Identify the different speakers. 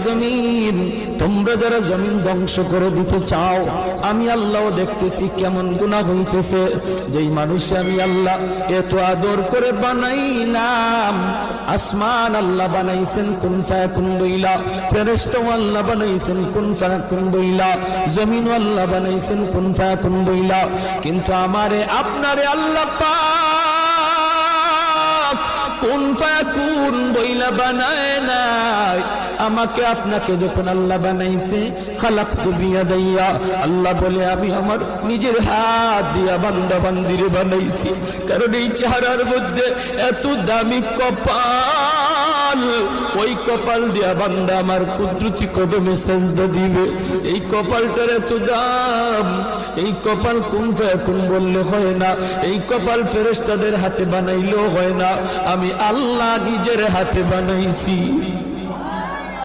Speaker 1: জমিন, তোমরা যারা জমিন ধ্বংস করে দিতে চাও, আমি আল্লাহও দেখতেছি কেমন গুনাহ হইতেছে। যেই মানুষ আমি আল্লাহ এত আদর করে বানাইলাম, আসমান আল্লাহ বানাইছেন কুন ফায়াকুন বইলা, ফেরেশতা আল্লাহ বানাইছেন কুন ফায়াকুন বইলা, জমিন আল্লাহ বানাইছেন কুন ফায়াকুন বইলা, কিন্তু আমারে আপনারে আল্লাহ পাক কুন ফায়াকুন বইলা বানায় নাই। আমাকে আপনাকে যখন আল্লাহ বানাইছে, খালাকতু বিয়াদাইয়া, আল্লাহ বলে আমি আমার নিজের হাত দিয়া বান্দা বান্দিরে বানাইছি। কারণ এই চেহারার মধ্যে এত দামি কপাল, ওই কপাল দিয়া বান্দা আমার কুদরতি কদমে সেজদা দিবে। এই কপালটার এত দাম, এই কপাল কুন ফায়াকুন বললে হয় না, এই কপাল ফেরেশতাদের হাতে বানাইলেও হয় না, আমি আল্লাহ নিজের হাতে বানাইছি।